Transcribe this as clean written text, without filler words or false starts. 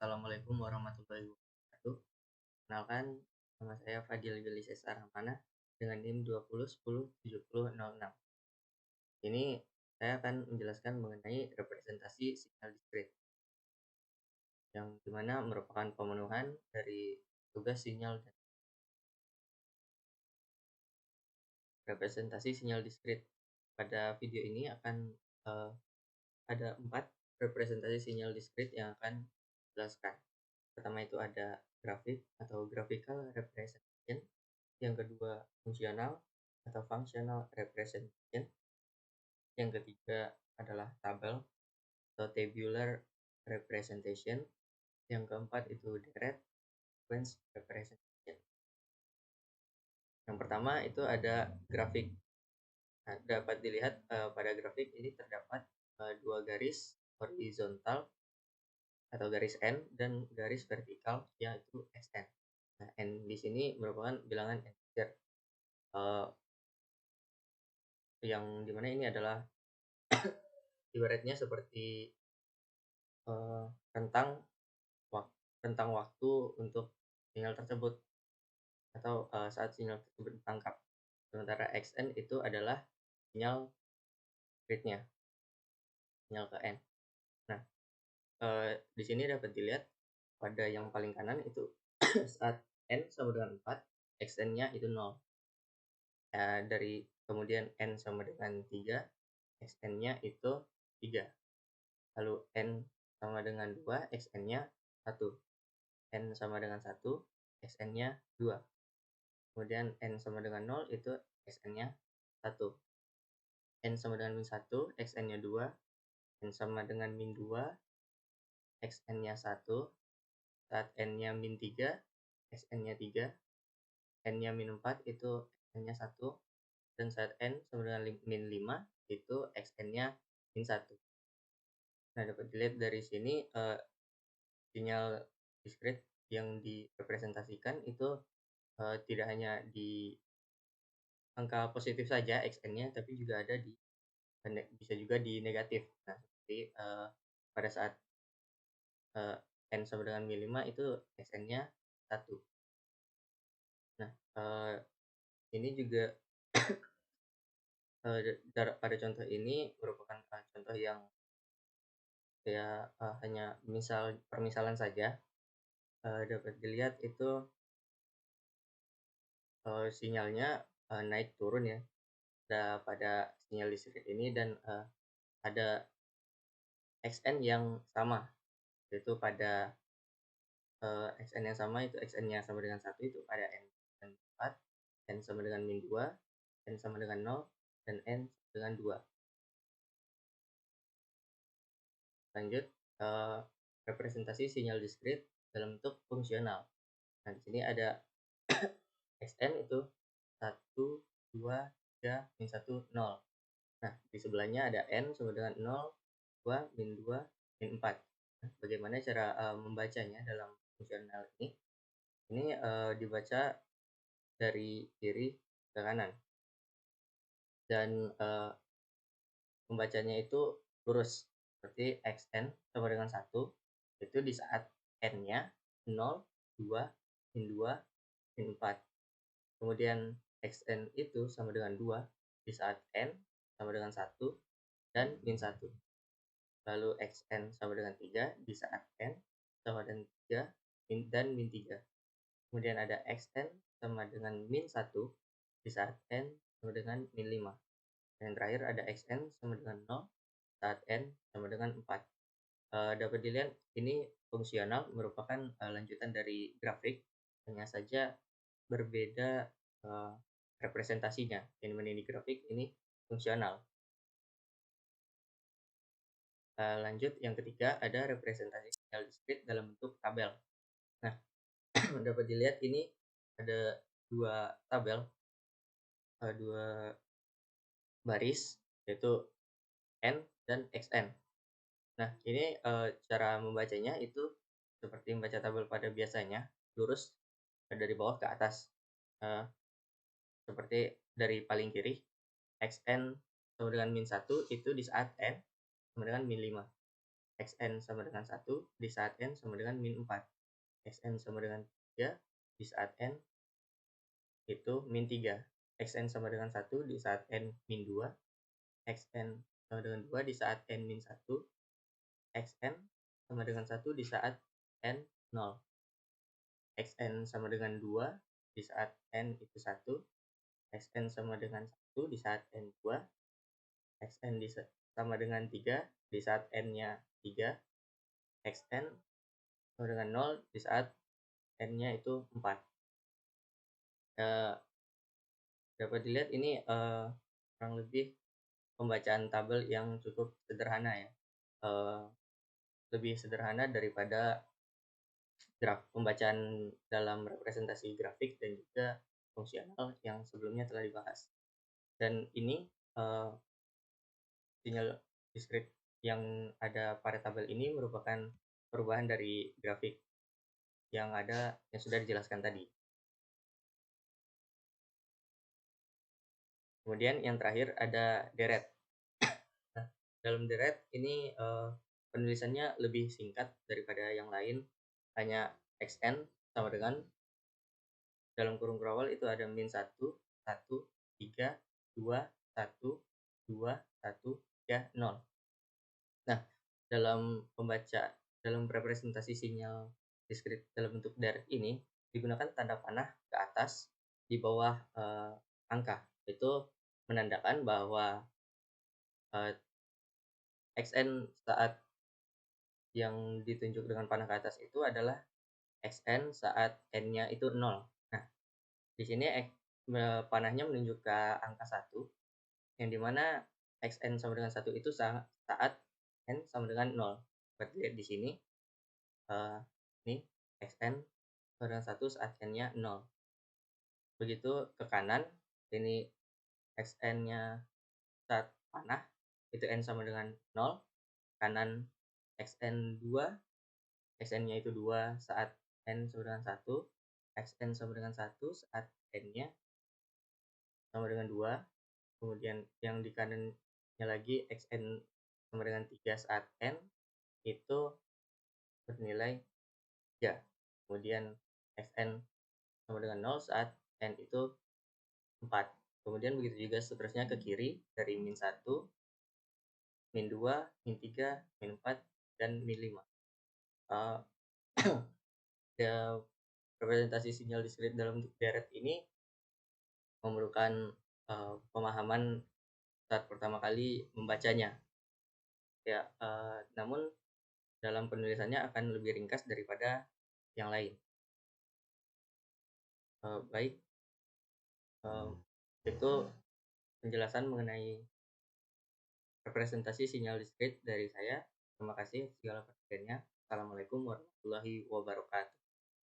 Assalamualaikum warahmatullahi wabarakatuh. Kenalkan, nama saya Fadil Billy Cesar Hamana dengan NIM 20107006. Ini saya akan menjelaskan mengenai representasi sinyal diskrit, yang dimana merupakan pemenuhan dari tugas sinyal dan representasi sinyal diskrit. Pada video ini akan ada 4 representasi sinyal diskrit yang akan dijelaskan. Pertama itu ada grafik atau graphical representation, yang kedua fungsional atau functional representation, yang ketiga adalah tabel atau tabular representation, yang keempat itu direct sequence representation. Yang pertama itu ada grafik. Nah, dapat dilihat pada grafik ini terdapat dua garis horizontal atau garis N dan garis vertikal yaitu Sn. Nah, N di sini merupakan bilangan integer, yang dimana ini adalah ibaratnya seperti rentang waktu untuk sinyal tersebut atau saat sinyal tersebut ditangkap. Sementara Xn itu adalah sinyal gridnya, sinyal ke N. Nah, di sini dapat dilihat pada yang paling kanan itu saat N sama dengan 4, Xn-nya itu 0. Dari kemudian N sama dengan 3, Xn-nya itu 3. Lalu N sama dengan 2, Xn-nya 1. N sama dengan 1, Xn-nya 2. Kemudian N sama dengan 0 itu Xn-nya 1. N sama dengan min 1, Xn-nya 2. N sama dengan min 2, Xn-nya 1. Saat N-nya min 3, Xn-nya 3. N-nya min 4 itu Xn-nya 1. Dan saat N sama dengan min 5 itu Xn-nya min 1. Nah, dapat dilihat dari sini sinyal diskrit yang direpresentasikan itu tidak hanya di angka positif saja Xn-nya, tapi juga ada bisa juga di negatif. Nah, seperti pada saat N sama dengan min 5 itu Xn-nya 1. Nah, ini juga pada contoh ini merupakan contoh yang hanya permisalan saja. Dapat dilihat itu sinyalnya naik turun ya pada sinyal listrik ini, dan ada Xn yang sama, yaitu pada Xn yang sama itu Xn-nya sama dengan 1 itu pada N dan 4, N sama dengan min 2, N sama dengan 0, dan N sama dengan 2. Lanjut, representasi sinyal diskrit dalam bentuk fungsional. Nah, di sini ada Xn itu 1, 2, 3, min 1, 0. Nah, di sebelahnya ada N sama dengan 0, 2, min 2, min 4. Nah, bagaimana cara membacanya dalam fungsional ini? Ini dibaca dari kiri ke kanan, dan membacanya itu lurus, seperti Xn sama dengan 1 itu di saat N-nya 0, 2, min 2, min 4. Kemudian Xn itu sama dengan 2 di saat N sama dengan 1 dan min 1. Lalu Xn sama dengan 3 di saat N sama dengan 3 dan min 3. Kemudian ada Xn sama dengan min 1 di saat N sama dengan min 5. Dan yang terakhir ada Xn sama dengan 0 saat N sama dengan 4. Dapat dilihat ini fungsional merupakan lanjutan dari grafik, hanya saja berbeda representasinya. Yang mana ini grafik, ini fungsional. Lanjut, yang ketiga ada representasi sinyal diskrit dalam bentuk tabel. Nah, dapat dilihat ini ada dua tabel, dua baris, yaitu N dan Xn. Nah, ini cara membacanya itu seperti membaca tabel pada biasanya, lurus dari bawah ke atas. Seperti dari paling kiri, Xn sama dengan min 1 itu di saat N sama dengan min 5. Xn sama dengan 1 di saat N sama dengan min 4. Xn sama dengan 3 di saat N itu min 3. Xn sama dengan 1 di saat N min 2. Xn sama dengan 2 di saat N min 1. Xn sama dengan 1 di saat N 0. Xn sama dengan 2 di saat N itu 1. Xn sama dengan 1 di saat N 2. Xn sama dengan 3 di saat N-nya 3. Xn sama dengan 0 di saat N-nya itu 4. Dapat dilihat ini kurang lebih pembacaan tabel yang cukup sederhana ya. Lebih sederhana daripada pembacaan dalam representasi grafik dan juga fungsional yang sebelumnya telah dibahas. Dan ini sinyal diskrit yang ada pada tabel ini merupakan perubahan dari grafik yang sudah dijelaskan tadi. Kemudian yang terakhir ada deret. Nah, dalam deret ini penulisannya lebih singkat daripada yang lain, hanya xn sama dengan dalam kurung berawal itu ada min 1, 1, 3, 2, 1, 2, 1, 3, 0. Nah, dalam representasi sinyal diskrit dalam bentuk deret ini digunakan tanda panah ke atas di bawah angka. Itu menandakan bahwa xn saat yang ditunjuk dengan panah ke atas itu adalah xn saat n-nya itu 0. Nah, di sini panahnya menunjuk ke angka 1, yang dimana xn sama dengan 1 itu saat n sama dengan 0. Berarti lihat di sini, ini xn sama dengan 1 saat n-nya 0. Begitu ke kanan, ini xn-nya saat panah, itu n sama dengan 0. Kanan xn2, xn-nya itu 2 saat n sama dengan 1. Xn sama dengan 1 saat n-nya sama dengan 2. Kemudian yang di kanannya lagi xn sama dengan 3 saat n itu bernilai 3. Kemudian xn sama dengan 0 saat n itu 4. Kemudian begitu juga seterusnya ke kiri dari min 1, min 2, min 3, min 4, dan min 5. Ya, representasi sinyal diskrit dalam bentuk deret ini memerlukan pemahaman saat pertama kali membacanya. Ya, namun dalam penulisannya akan lebih ringkas daripada yang lain. Baik, itu penjelasan mengenai representasi sinyal diskrit dari saya. Terima kasih segala perhatiannya. Assalamualaikum warahmatullahi wabarakatuh.